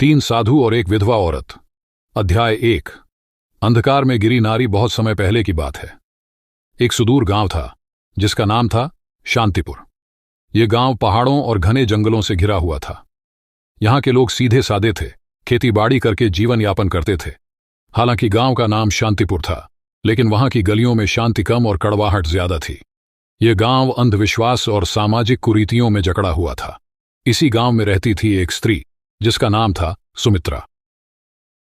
तीन साधु और एक विधवा औरत। अध्याय 1। अंधकार में गिरी नारी। बहुत समय पहले की बात है। एक सुदूर गांव था जिसका नाम था शांतिपुर। यह गांव पहाड़ों और घने जंगलों से घिरा हुआ था। यहां के लोग सीधे सादे थे, खेतीबाड़ी करके जीवन यापन करते थे। हालांकि गांव का नाम शांतिपुर था, लेकिन वहां की गलियों में शांति कम और कड़वाहट ज्यादा थी। यह गांव अंधविश्वास और सामाजिक कुरीतियों में जकड़ा हुआ था। इसी गांव में रहती थी एक स्त्री जिसका नाम था सुमित्रा।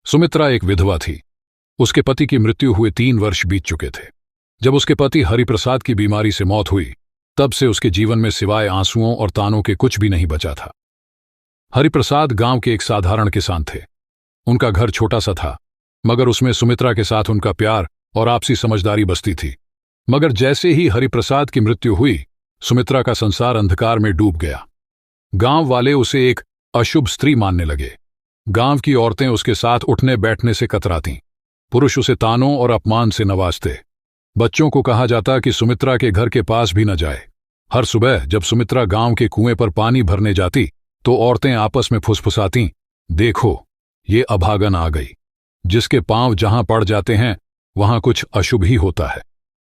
सुमित्रा एक विधवा थी। उसके पति की मृत्यु हुए 3 वर्ष बीत चुके थे। जब उसके पति हरिप्रसाद की बीमारी से मौत हुई, तब से उसके जीवन में सिवाय आंसुओं और तानों के कुछ भी नहीं बचा था। हरिप्रसाद गांव के एक साधारण किसान थे। उनका घर छोटा सा था, मगर उसमें सुमित्रा के साथ उनका प्यार और आपसी समझदारी बसती थी। मगर जैसे ही हरिप्रसाद की मृत्यु हुई, सुमित्रा का संसार अंधकार में डूब गया। गांव वाले उसे एक अशुभ स्त्री मानने लगे। गांव की औरतें उसके साथ उठने बैठने से कतरातीं। पुरुष उसे तानों और अपमान से नवाजते। बच्चों को कहा जाता कि सुमित्रा के घर के पास भी न जाए। हर सुबह जब सुमित्रा गांव के कुएं पर पानी भरने जाती, तो औरतें आपस में फुसफुसातीं, देखो ये अभागन आ गई, जिसके पांव जहां पड़ जाते हैं वहां कुछ अशुभ ही होता है।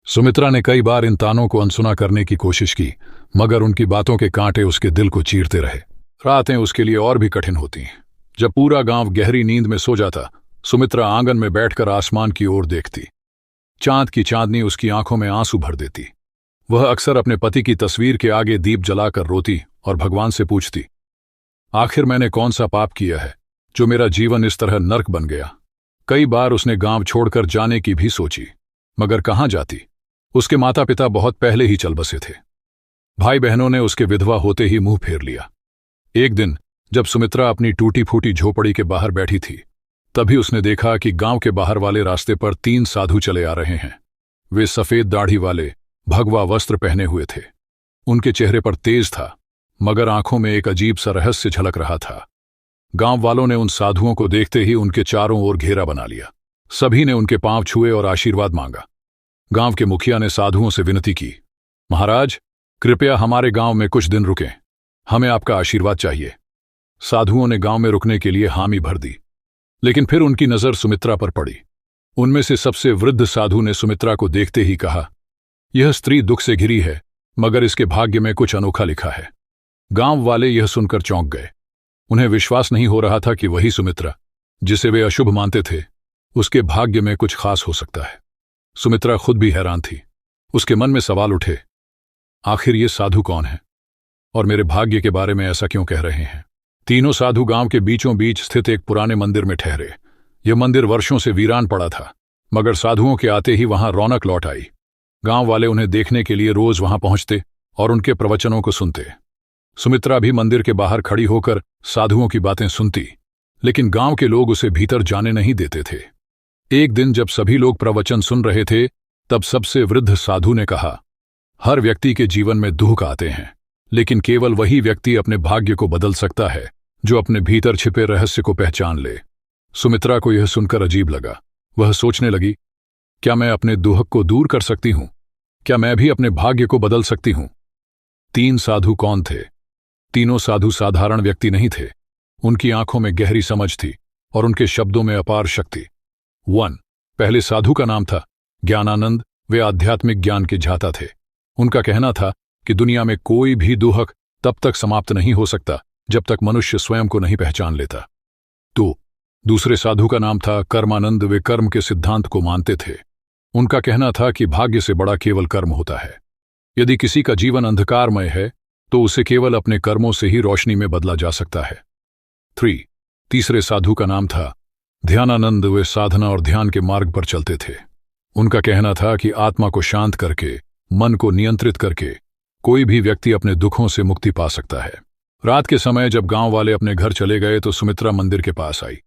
सुमित्रा ने कई बार इन तानों को अनसुना करने की कोशिश की, मगर उनकी बातों के कांटे उसके दिल को चीरते रहे। रातें उसके लिए और भी कठिन होती। जब पूरा गांव गहरी नींद में सो जाता, सुमित्रा आंगन में बैठकर आसमान की ओर देखती। चांद की चांदनी उसकी आंखों में आंसू भर देती। वह अक्सर अपने पति की तस्वीर के आगे दीप जलाकर रोती और भगवान से पूछती, आखिर मैंने कौन सा पाप किया है जो मेरा जीवन इस तरह नर्क बन गया। कई बार उसने गांव छोड़कर जाने की भी सोची, मगर कहां जाती। उसके माता पिता बहुत पहले ही चल बसे थे। भाई बहनों ने उसके विधवा होते ही मुंह फेर लिया। एक दिन जब सुमित्रा अपनी टूटी फूटी झोपड़ी के बाहर बैठी थी, तभी उसने देखा कि गांव के बाहर वाले रास्ते पर 3 साधु चले आ रहे हैं। वे सफेद दाढ़ी वाले, भगवा वस्त्र पहने हुए थे। उनके चेहरे पर तेज था, मगर आंखों में एक अजीब सा रहस्य झलक रहा था। गांव वालों ने उन साधुओं को देखते ही उनके चारों ओर घेरा बना लिया। सभी ने उनके पांव छुए और आशीर्वाद मांगा। गांव के मुखिया ने साधुओं से विनती की, महाराज कृपया हमारे गांव में कुछ दिन रुकें, हमें आपका आशीर्वाद चाहिए। साधुओं ने गांव में रुकने के लिए हामी भर दी, लेकिन फिर उनकी नजर सुमित्रा पर पड़ी। उनमें से सबसे वृद्ध साधु ने सुमित्रा को देखते ही कहा, यह स्त्री दुख से घिरी है, मगर इसके भाग्य में कुछ अनोखा लिखा है। गांव वाले यह सुनकर चौंक गए। उन्हें विश्वास नहीं हो रहा था कि वही सुमित्रा, जिसे वे अशुभ मानते थे, उसके भाग्य में कुछ खास हो सकता है। सुमित्रा खुद भी हैरान थी। उसके मन में सवाल उठे, आखिर ये साधु कौन है और मेरे भाग्य के बारे में ऐसा क्यों कह रहे हैं। तीनों साधु गांव के बीचों बीच स्थित एक पुराने मंदिर में ठहरे। यह मंदिर वर्षों से वीरान पड़ा था, मगर साधुओं के आते ही वहां रौनक लौट आई। गांव वाले उन्हें देखने के लिए रोज वहां पहुंचते और उनके प्रवचनों को सुनते। सुमित्रा भी मंदिर के बाहर खड़ी होकर साधुओं की बातें सुनती, लेकिन गांव के लोग उसे भीतर जाने नहीं देते थे। एक दिन जब सभी लोग प्रवचन सुन रहे थे, तब सबसे वृद्ध साधु ने कहा, हर व्यक्ति के जीवन में दुख आते हैं, लेकिन केवल वही व्यक्ति अपने भाग्य को बदल सकता है जो अपने भीतर छिपे रहस्य को पहचान ले। सुमित्रा को यह सुनकर अजीब लगा। वह सोचने लगी, क्या मैं अपने दुख को दूर कर सकती हूं? क्या मैं भी अपने भाग्य को बदल सकती हूं? 3 साधु कौन थे? तीनों साधु साधारण व्यक्ति नहीं थे। उनकी आंखों में गहरी समझ थी और उनके शब्दों में अपार शक्ति। 1 पहले साधु का नाम था ज्ञानानंद। वे आध्यात्मिक ज्ञान के झाता थे। उनका कहना था कि दुनिया में कोई भी दुख तब तक समाप्त नहीं हो सकता जब तक मनुष्य स्वयं को नहीं पहचान लेता। 2 दूसरे साधु का नाम था कर्मानंद। वे कर्म के सिद्धांत को मानते थे। उनका कहना था कि भाग्य से बड़ा केवल कर्म होता है। यदि किसी का जीवन अंधकारमय है, तो उसे केवल अपने कर्मों से ही रोशनी में बदला जा सकता है। 3 तीसरे साधु का नाम था ध्यानानंद। वे साधना और ध्यान के मार्ग पर चलते थे। उनका कहना था कि आत्मा को शांत करके, मन को नियंत्रित करके कोई भी व्यक्ति अपने दुखों से मुक्ति पा सकता है। रात के समय जब गांव वाले अपने घर चले गए, तो सुमित्रा मंदिर के पास आई।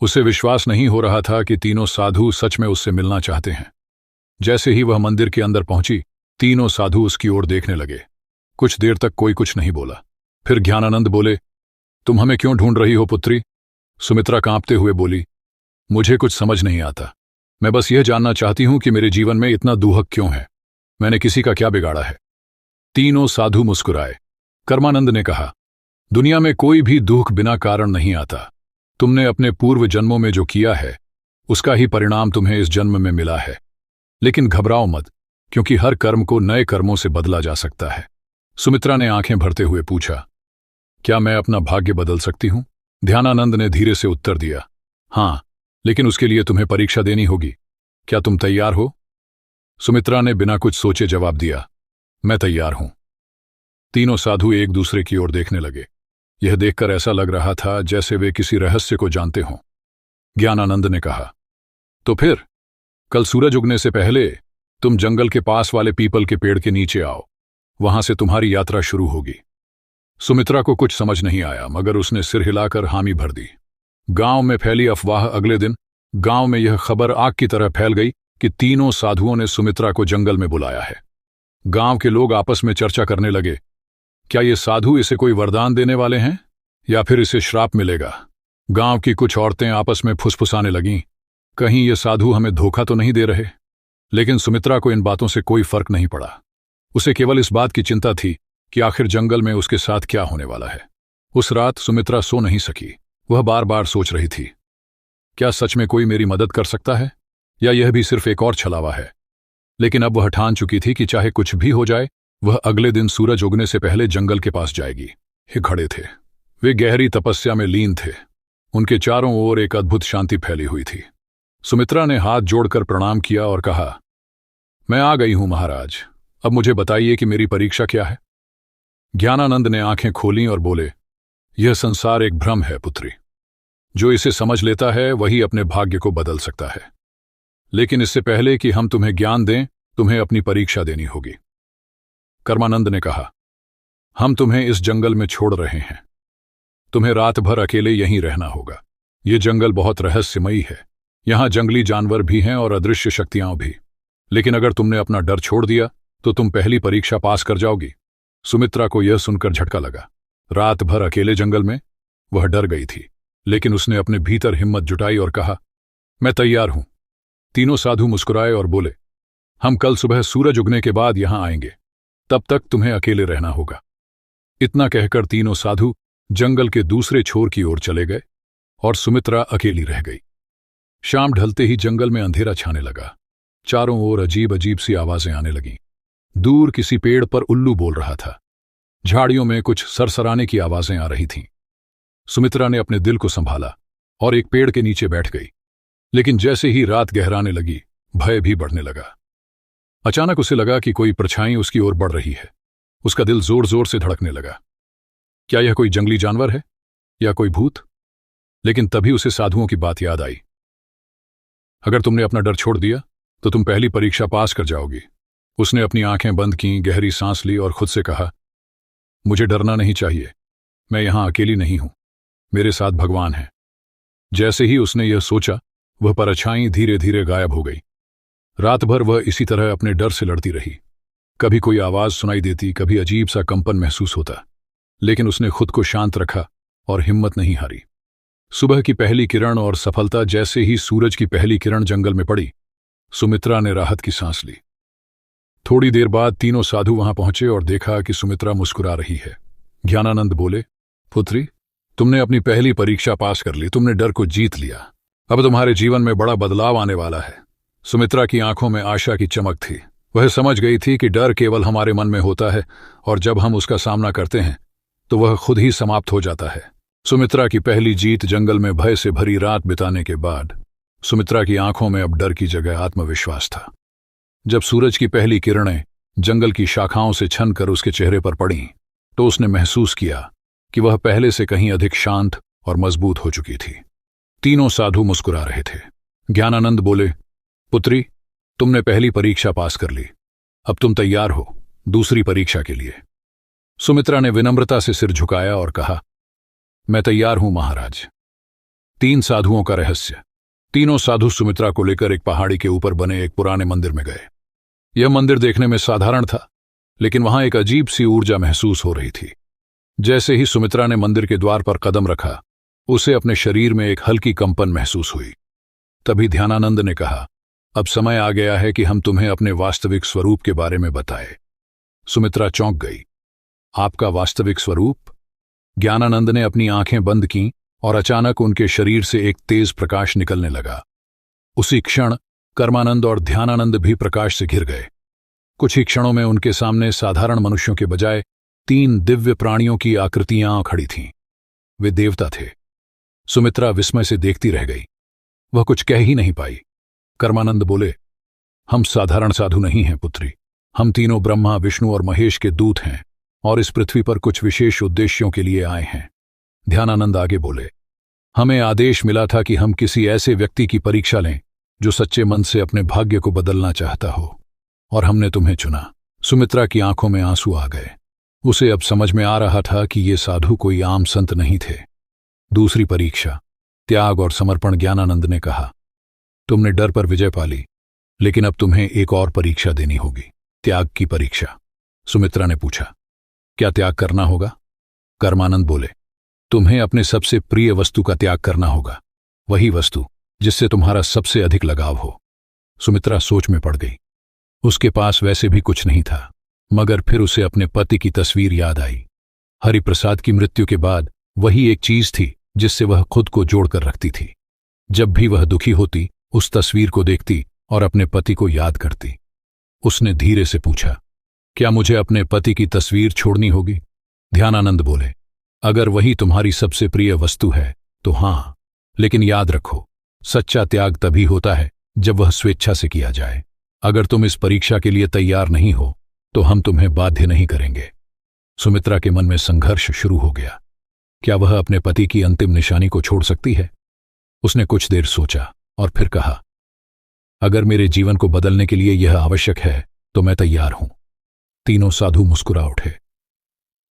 उसे विश्वास नहीं हो रहा था कि तीनों साधु सच में उससे मिलना चाहते हैं। जैसे ही वह मंदिर के अंदर पहुंची, तीनों साधु उसकी ओर देखने लगे। कुछ देर तक कोई कुछ नहीं बोला। फिर ज्ञानानंद बोले, तुम हमें क्यों ढूंढ रही हो पुत्री? सुमित्रा कांपते हुए बोली, मुझे कुछ समझ नहीं आता। मैं बस यह जानना चाहती हूं कि मेरे जीवन में इतना दुख क्यों है। मैंने किसी का क्या बिगाड़ा है? तीनों साधु मुस्कुराए। कर्मानंद ने कहा, दुनिया में कोई भी दुख बिना कारण नहीं आता। तुमने अपने पूर्व जन्मों में जो किया है उसका ही परिणाम तुम्हें इस जन्म में मिला है। लेकिन घबराओ मत, क्योंकि हर कर्म को नए कर्मों से बदला जा सकता है। सुमित्रा ने आंखें भरते हुए पूछा, क्या मैं अपना भाग्य बदल सकती हूं? ध्यानानंद ने धीरे से उत्तर दिया, हां, लेकिन उसके लिए तुम्हें परीक्षा देनी होगी। क्या तुम तैयार हो? सुमित्रा ने बिना कुछ सोचे जवाब दिया, मैं तैयार हूं। तीनों साधु एक दूसरे की ओर देखने लगे। यह देखकर ऐसा लग रहा था जैसे वे किसी रहस्य को जानते हों। ज्ञानानंद ने कहा, तो फिर कल सूरज उगने से पहले तुम जंगल के पास वाले पीपल के पेड़ के नीचे आओ, वहां से तुम्हारी यात्रा शुरू होगी। सुमित्रा को कुछ समझ नहीं आया, मगर उसने सिर हिलाकर हामी भर दी। गांव में फैली अफवाह अगले दिन गांव में यह खबर आग की तरह फैल गई कि तीनों साधुओं ने सुमित्रा को जंगल में बुलाया है। गांव के लोग आपस में चर्चा करने लगे, क्या ये साधु इसे कोई वरदान देने वाले हैं या फिर इसे श्राप मिलेगा? गांव की कुछ औरतें आपस में फुसफुसाने लगीं, कहीं ये साधु हमें धोखा तो नहीं दे रहे। लेकिन सुमित्रा को इन बातों से कोई फर्क नहीं पड़ा। उसे केवल इस बात की चिंता थी कि आखिर जंगल में उसके साथ क्या होने वाला है। उस रात सुमित्रा सो नहीं सकी। वह बार बार सोच रही थी, क्या सच में कोई मेरी मदद कर सकता है या यह भी सिर्फ एक और छलावा है? लेकिन अब वह ठान चुकी थी कि चाहे कुछ भी हो जाए, वह अगले दिन सूरज उगने से पहले जंगल के पास जाएगी। हे खड़े थे, वे गहरी तपस्या में लीन थे। उनके चारों ओर एक अद्भुत शांति फैली हुई थी। सुमित्रा ने हाथ जोड़कर प्रणाम किया और कहा, मैं आ गई हूं महाराज, अब मुझे बताइए कि मेरी परीक्षा क्या है? ज्ञानानंद ने आंखें खोलीं और बोले, यह संसार एक भ्रम है पुत्री। जो इसे समझ लेता है वही अपने भाग्य को बदल सकता है। लेकिन इससे पहले कि हम तुम्हें ज्ञान दें, तुम्हें अपनी परीक्षा देनी होगी। कर्मानंद ने कहा, हम तुम्हें इस जंगल में छोड़ रहे हैं। तुम्हें रात भर अकेले यहीं रहना होगा। ये जंगल बहुत रहस्यमयी है। यहां जंगली जानवर भी हैं और अदृश्य शक्तियां भी। लेकिन अगर तुमने अपना डर छोड़ दिया तो तुम पहली परीक्षा पास कर जाओगी। सुमित्रा को यह सुनकर झटका लगा। रात भर अकेले जंगल में? वह डर गई थी, लेकिन उसने अपने भीतर हिम्मत जुटाई और कहा, मैं तैयार हूं। तीनों साधु मुस्कुराए और बोले, हम कल सुबह सूरज उगने के बाद यहां आएंगे। तब तक तुम्हें अकेले रहना होगा। इतना कहकर तीनों साधु जंगल के दूसरे छोर की ओर चले गए और सुमित्रा अकेली रह गई। शाम ढलते ही जंगल में अंधेरा छाने लगा। चारों ओर अजीब अजीब सी आवाजें आने लगीं। दूर किसी पेड़ पर उल्लू बोल रहा था। झाड़ियों में कुछ सरसराने की आवाजें आ रही थीं। सुमित्रा ने अपने दिल को संभाला और एक पेड़ के नीचे बैठ गई। लेकिन जैसे ही रात गहराने लगी, भय भी बढ़ने लगा। अचानक उसे लगा कि कोई परछाई उसकी ओर बढ़ रही है। उसका दिल जोर जोर से धड़कने लगा। क्या यह कोई जंगली जानवर है या कोई भूत? लेकिन तभी उसे साधुओं की बात याद आई। अगर तुमने अपना डर छोड़ दिया तो तुम पहली परीक्षा पास कर जाओगी। उसने अपनी आंखें बंद कीं, गहरी सांस ली और खुद से कहा, मुझे डरना नहीं चाहिए। मैं यहां अकेली नहीं हूं, मेरे साथ भगवान है। जैसे ही उसने यह सोचा, वह परछाई धीरे धीरे गायब हो गई। रात भर वह इसी तरह अपने डर से लड़ती रही। कभी कोई आवाज सुनाई देती, कभी अजीब सा कंपन महसूस होता, लेकिन उसने खुद को शांत रखा और हिम्मत नहीं हारी। सुबह की पहली किरण और सफलता जैसे ही सूरज की पहली किरण जंगल में पड़ी, सुमित्रा ने राहत की सांस ली। थोड़ी देर बाद तीनों साधु वहां पहुंचे और देखा कि सुमित्रा मुस्कुरा रही है। ज्ञानानंद बोले, पुत्री, तुमने अपनी पहली परीक्षा पास कर ली। तुमने डर को जीत लिया। अब तुम्हारे जीवन में बड़ा बदलाव आने वाला है। सुमित्रा की आंखों में आशा की चमक थी। वह समझ गई थी कि डर केवल हमारे मन में होता है और जब हम उसका सामना करते हैं तो वह खुद ही समाप्त हो जाता है। सुमित्रा की पहली जीत जंगल में भय से भरी रात बिताने के बाद सुमित्रा की आंखों में अब डर की जगह आत्मविश्वास था। जब सूरज की पहली किरणें जंगल की शाखाओं से छनकर उसके चेहरे पर पड़ीं, तो उसने महसूस किया कि वह पहले से कहीं अधिक शांत और मजबूत हो चुकी थी। तीनों साधु मुस्कुरा रहे थे। ज्ञानानंद बोले, पुत्री, तुमने पहली परीक्षा पास कर ली। अब तुम तैयार हो दूसरी परीक्षा के लिए। सुमित्रा ने विनम्रता से सिर झुकाया और कहा, मैं तैयार हूं महाराज। तीन साधुओं का रहस्य। तीनों साधु सुमित्रा को लेकर एक पहाड़ी के ऊपर बने एक पुराने मंदिर में गए। यह मंदिर देखने में साधारण था, लेकिन वहां एक अजीब सी ऊर्जा महसूस हो रही थी। जैसे ही सुमित्रा ने मंदिर के द्वार पर कदम रखा, उसे अपने शरीर में एक हल्की कंपन महसूस हुई। तभी ध्यानानंद ने कहा, अब समय आ गया है कि हम तुम्हें अपने वास्तविक स्वरूप के बारे में बताएं। सुमित्रा चौंक गई। आपका वास्तविक स्वरूप? ज्ञानानंद ने अपनी आंखें बंद कीं और अचानक उनके शरीर से एक तेज प्रकाश निकलने लगा। उसी क्षण कर्मानंद और ध्यानानंद भी प्रकाश से घिर गए। कुछ ही क्षणों में उनके सामने साधारण मनुष्यों के बजाय 3 दिव्य प्राणियों की आकृतियां खड़ी थीं। वे देवता थे। सुमित्रा विस्मय से देखती रह गई। वह कुछ कह ही नहीं पाई। कर्मानंद बोले, हम साधारण साधु नहीं हैं पुत्री। हम तीनों ब्रह्मा, विष्णु और महेश के दूत हैं और इस पृथ्वी पर कुछ विशेष उद्देश्यों के लिए आए हैं। ध्यानानंद आगे बोले, हमें आदेश मिला था कि हम किसी ऐसे व्यक्ति की परीक्षा लें जो सच्चे मन से अपने भाग्य को बदलना चाहता हो, और हमने तुम्हें चुना। सुमित्रा की आंखों में आंसू आ गए। उसे अब समझ में आ रहा था कि ये साधु कोई आम संत नहीं थे। दूसरी परीक्षा, त्याग और समर्पण। ज्ञानानंद ने कहा, तुमने डर पर विजय पा ली, लेकिन अब तुम्हें एक और परीक्षा देनी होगी, त्याग की परीक्षा। सुमित्रा ने पूछा, क्या त्याग करना होगा? कर्मानंद बोले, तुम्हें अपने सबसे प्रिय वस्तु का त्याग करना होगा, वही वस्तु जिससे तुम्हारा सबसे अधिक लगाव हो। सुमित्रा सोच में पड़ गई। उसके पास वैसे भी कुछ नहीं था, मगर फिर उसे अपने पति की तस्वीर याद आई। हरिप्रसाद की मृत्यु के बाद वही एक चीज थी जिससे वह खुद को जोड़कर रखती थी। जब भी वह दुखी होती, उस तस्वीर को देखती और अपने पति को याद करती। उसने धीरे से पूछा, क्या मुझे अपने पति की तस्वीर छोड़नी होगी? ध्यानानंद बोले, अगर वही तुम्हारी सबसे प्रिय वस्तु है तो हां, लेकिन याद रखो, सच्चा त्याग तभी होता है जब वह स्वेच्छा से किया जाए। अगर तुम इस परीक्षा के लिए तैयार नहीं हो तो हम तुम्हें बाध्य नहीं करेंगे। सुमित्रा के मन में संघर्ष शुरू हो गया। क्या वह अपने पति की अंतिम निशानी को छोड़ सकती है? उसने कुछ देर सोचा और फिर कहा, अगर मेरे जीवन को बदलने के लिए यह आवश्यक है तो मैं तैयार हूं। तीनों साधु मुस्कुरा उठे।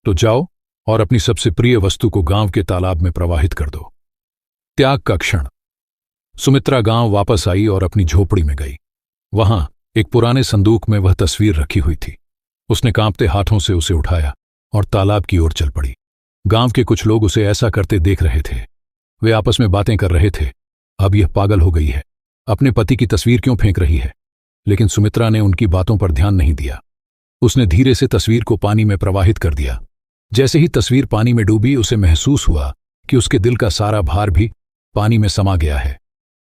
तो जाओ और अपनी सबसे प्रिय वस्तु को गांव के तालाब में प्रवाहित कर दो। त्याग का क्षण। सुमित्रा गांव वापस आई और अपनी झोपड़ी में गई। वहां एक पुराने संदूक में वह तस्वीर रखी हुई थी। उसने कांपते हाथों से उसे उठाया और तालाब की ओर चल पड़ी। गांव के कुछ लोग उसे ऐसा करते देख रहे थे। वे आपस में बातें कर रहे थे, अब यह पागल हो गई है, अपने पति की तस्वीर क्यों फेंक रही है? लेकिन सुमित्रा ने उनकी बातों पर ध्यान नहीं दिया। उसने धीरे से तस्वीर को पानी में प्रवाहित कर दिया। जैसे ही तस्वीर पानी में डूबी, उसे महसूस हुआ कि उसके दिल का सारा भार भी पानी में समा गया है।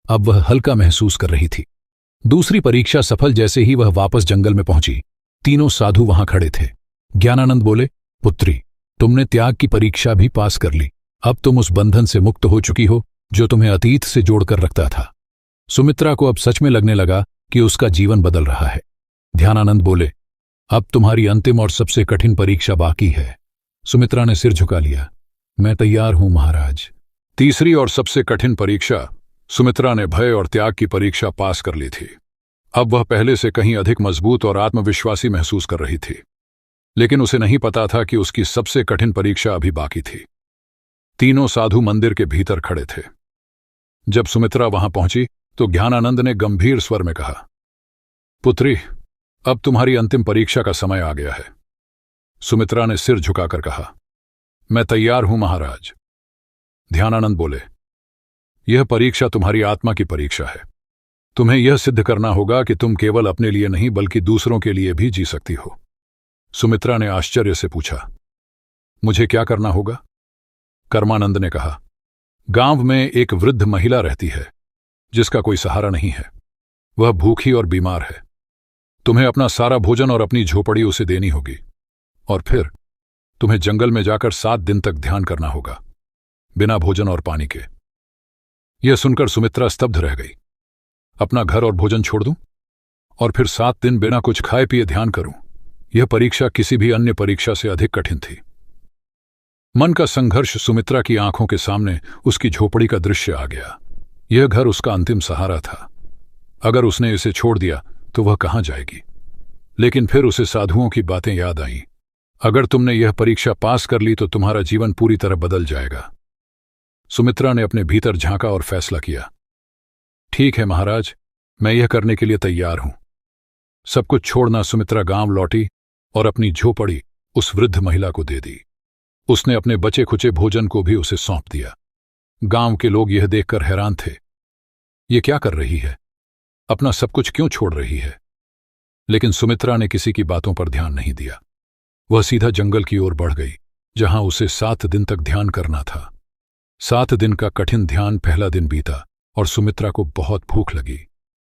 अब वह हल्का महसूस कर रही थी। दूसरी परीक्षा सफल। जैसे ही वह वापस जंगल में पहुंची, तीनों साधु वहां खड़े थे। ज्ञानानंद बोले, पुत्री, तुमने त्याग की परीक्षा भी पास कर ली। अब तुम उस बंधन से मुक्त हो चुकी हो जो तुम्हें अतीत से जोड़कर रखता था। सुमित्रा को अब सच में लगने लगा कि उसका जीवन बदल रहा है। ध्यानानंद बोले, अब तुम्हारी अंतिम और सबसे कठिन परीक्षा बाकी है। सुमित्रा ने सिर झुका लिया। मैं तैयार हूं महाराज। तीसरी और सबसे कठिन परीक्षा। सुमित्रा ने भय और त्याग की परीक्षा पास कर ली थी। अब वह पहले से कहीं अधिक मजबूत और आत्मविश्वासी महसूस कर रही थी, लेकिन उसे नहीं पता था कि उसकी सबसे कठिन परीक्षा अभी बाकी थी। तीनों साधु मंदिर के भीतर खड़े थे। जब सुमित्रा वहां पहुंची तो ज्ञानानंद ने गंभीर स्वर में कहा, पुत्री, अब तुम्हारी अंतिम परीक्षा का समय आ गया है। सुमित्रा ने सिर झुकाकर कहा, मैं तैयार हूं महाराज। ध्यानानंद बोले, यह परीक्षा तुम्हारी आत्मा की परीक्षा है। तुम्हें यह सिद्ध करना होगा कि तुम केवल अपने लिए नहीं बल्कि दूसरों के लिए भी जी सकती हो। सुमित्रा ने आश्चर्य से पूछा, मुझे क्या करना होगा? कर्मानंद ने कहा, गांव में एक वृद्ध महिला रहती है जिसका कोई सहारा नहीं है। वह भूखी और बीमार है। तुम्हें अपना सारा भोजन और अपनी झोपड़ी उसे देनी होगी, और फिर तुम्हें जंगल में जाकर 7 दिन तक ध्यान करना होगा, बिना भोजन और पानी के। यह सुनकर सुमित्रा स्तब्ध रह गई। अपना घर और भोजन छोड़ दूं और फिर 7 दिन बिना कुछ खाए पिए ध्यान करूं? यह परीक्षा किसी भी अन्य परीक्षा से अधिक कठिन थी। मन का संघर्ष। सुमित्रा की आंखों के सामने उसकी झोपड़ी का दृश्य आ गया। यह घर उसका अंतिम सहारा था। अगर उसने इसे छोड़ दिया तो वह कहां जाएगी? लेकिन फिर उसे साधुओं की बातें याद आईं। अगर तुमने यह परीक्षा पास कर ली तो तुम्हारा जीवन पूरी तरह बदल जाएगा। सुमित्रा ने अपने भीतर झांका और फैसला किया, ठीक है महाराज, मैं यह करने के लिए तैयार हूं। सब कुछ छोड़ना सुमित्रा गांव लौटी और अपनी झोपड़ी उस वृद्ध महिला को दे दी। उसने अपने बचे खुचे भोजन को भी उसे सौंप दिया। गांव के लोग यह देखकर हैरान थे। ये क्या कर रही है? अपना सब कुछ क्यों छोड़ रही है? लेकिन सुमित्रा ने किसी की बातों पर ध्यान नहीं दिया। वह सीधा जंगल की ओर बढ़ गई, जहां उसे 7 दिन तक ध्यान करना था। 7 दिन का कठिन ध्यान पहला दिन बीता और सुमित्रा को बहुत भूख लगी,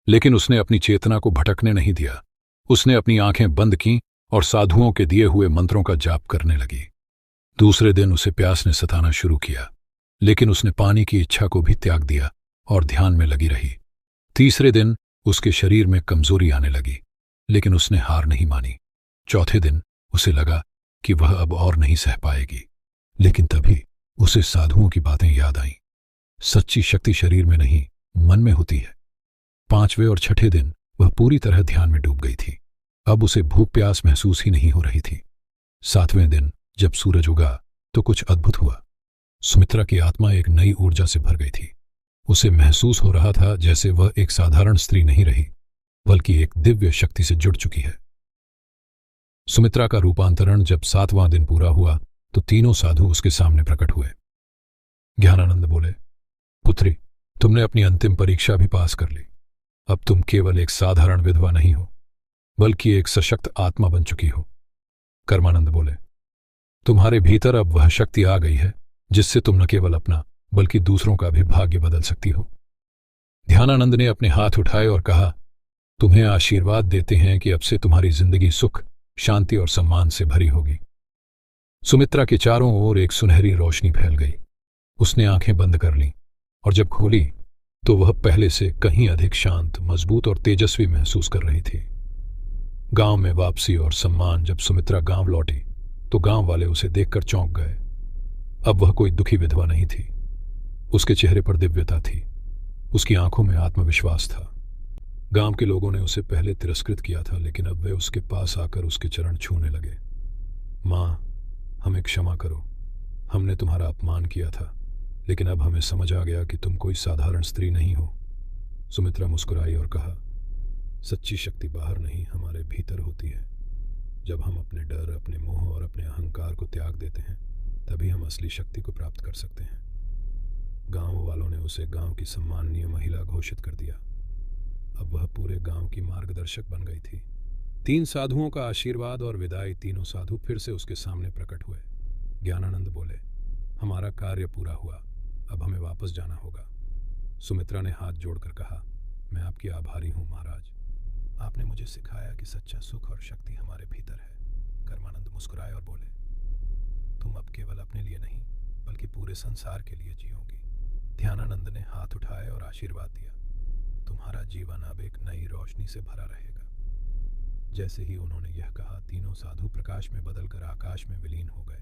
लेकिन उसने अपनी चेतना को भटकने नहीं दिया। उसने अपनी आंखें बंद कीं और साधुओं के दिए हुए मंत्रों का जाप करने लगी। दूसरे दिन उसे प्यास ने सताना शुरू किया, लेकिन उसने पानी की इच्छा को भी त्याग दिया और ध्यान में लगी रही। तीसरे दिन उसके शरीर में कमजोरी आने लगी, लेकिन उसने हार नहीं मानी। चौथे दिन उसे लगा कि वह अब और नहीं सह पाएगी, लेकिन तभी उसे साधुओं की बातें याद आईं। सच्ची शक्ति शरीर में नहीं, मन में होती है। पांचवें और छठे दिन वह पूरी तरह ध्यान में डूब गई थी। अब उसे भूख प्यास महसूस ही नहीं हो रही थी। सातवें दिन जब सूरज उगा तो कुछ अद्भुत हुआ। सुमित्रा की आत्मा एक नई ऊर्जा से भर गई थी। उसे महसूस हो रहा था जैसे वह एक साधारण स्त्री नहीं रही, बल्कि एक दिव्य शक्ति से जुड़ चुकी है। सुमित्रा का रूपांतरण जब 7वां दिन पूरा हुआ तो तीनों साधु उसके सामने प्रकट हुए। ज्ञानानंद बोले, पुत्री, तुमने अपनी अंतिम परीक्षा भी पास कर ली। अब तुम केवल एक साधारण विधवा नहीं हो, बल्कि एक सशक्त आत्मा बन चुकी हो। कर्मानंद बोले, तुम्हारे भीतर अब वह शक्ति आ गई है जिससे तुम न केवल अपना बल्कि दूसरों का भी भाग्य बदल सकती हो। ध्यानानंद ने अपने हाथ उठाए और कहा, तुम्हें आशीर्वाद देते हैं कि अब से तुम्हारी जिंदगी सुख, शांति और सम्मान से भरी होगी। सुमित्रा के चारों ओर एक सुनहरी रोशनी फैल गई। उसने आंखें बंद कर लीं और जब खोली तो वह पहले से कहीं अधिक शांत, मजबूत और तेजस्वी महसूस कर रही थी। गांव में वापसी और सम्मान। जब सुमित्रा गांव लौटी तो गांव वाले उसे देखकर चौंक गए। अब वह कोई दुखी विधवा नहीं थी। उसके चेहरे पर दिव्यता थी, उसकी आंखों में आत्मविश्वास था। गांव के लोगों ने उसे पहले तिरस्कृत किया था, लेकिन अब वे उसके पास आकर उसके चरण छूने लगे। मां, हमें क्षमा करो, हमने तुम्हारा अपमान किया था, लेकिन अब हमें समझ आ गया कि तुम कोई साधारण स्त्री नहीं हो। सुमित्रा मुस्कुराई और कहा, सच्ची शक्ति बाहर नहीं, हमारे भीतर होती है। जब हम अपने डर, अपने मोह और अपने अहंकार को त्याग देते हैं, तभी हम असली शक्ति को प्राप्त कर सकते हैं। गांव वालों ने उसे गांव की सम्माननीय महिला घोषित कर दिया। अब वह पूरे गांव की मार्गदर्शक बन गई थी। 3 साधुओं का आशीर्वाद और विदाई। तीनों साधु फिर से उसके सामने प्रकट हुए। ज्ञानानंद बोले, हमारा कार्य पूरा हुआ, अब हमें वापस जाना होगा। सुमित्रा ने हाथ जोड़कर कहा, मैं आपकी आभारी हूं महाराज, आपने मुझे सिखाया कि सच्चा सुख और शक्ति हमारे भीतर है। कर्मानंद मुस्कुराए और बोले, तुम अब केवल अपने लिए नहीं बल्कि पूरे संसार के लिए जियोगी। ध्यानानंद ने हाथ उठाए और आशीर्वाद दिया, तुम्हारा जीवन अब एक नई रोशनी से भरा रहेगा। जैसे ही उन्होंने यह कहा, तीनों साधु प्रकाश में बदलकर आकाश में विलीन हो गए।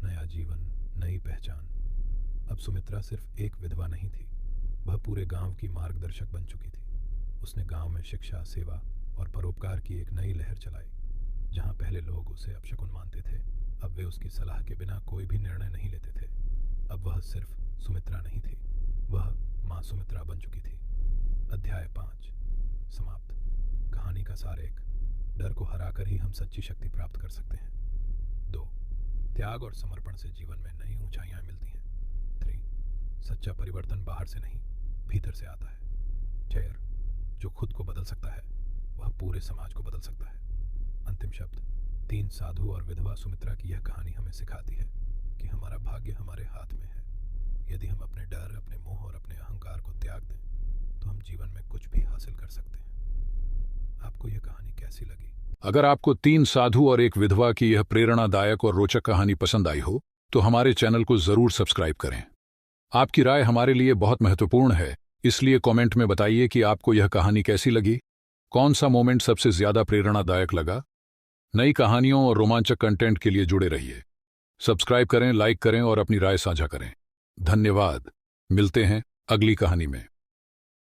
नया जीवन, नई पहचान। अब सुमित्रा सिर्फ एक विधवा नहीं थी, वह पूरे गांव की मार्गदर्शक बन चुकी थी। उसने गांव में शिक्षा, सेवा और परोपकार की एक नई लहर चलाई। जहां पहले लोग उसे अपशकुन मानते थे, अब वे उसकी सलाह के बिना कोई भी निर्णय नहीं लेते थे। अब वह सिर्फ सुमित्रा नहीं थी, वह मां सुमित्रा बन चुकी थी। अध्याय 5 समाप्त। कहानी का सार 1, डर को हराकर ही हम सच्ची शक्ति प्राप्त कर सकते हैं। 2, त्याग और समर्पण से जीवन में नई ऊंचाइयां मिलती हैं। 3, सच्चा परिवर्तन बाहर से नहीं, भीतर से आता है। 4, जो खुद को बदल सकता है वह पूरे समाज को बदल सकता है। अंतिम शब्द, 3 साधु और विधवा सुमित्रा की यह कहानी हमें सिखाती है कि हमारा भाग्य हमारे हाथ में है। यदि हम अपने डर, अपने मोह और अपने अहंकार को त्याग दें तो हम जीवन में कुछ भी हासिल कर सकते हैं। आपको यह कहानी कैसी लगी? अगर आपको 3 साधु और एक विधवा की यह प्रेरणादायक और रोचक कहानी पसंद आई हो तो हमारे चैनल को जरूर सब्सक्राइब करें। आपकी राय हमारे लिए बहुत महत्वपूर्ण है, इसलिए कमेंट में बताइए कि आपको यह कहानी कैसी लगी, कौन सा मोमेंट सबसे ज्यादा प्रेरणादायक लगा। नई कहानियों और रोमांचक कंटेंट के लिए जुड़े रहिए। सब्सक्राइब करें, लाइक करें और अपनी राय साझा करें। धन्यवाद। मिलते हैं अगली कहानी में।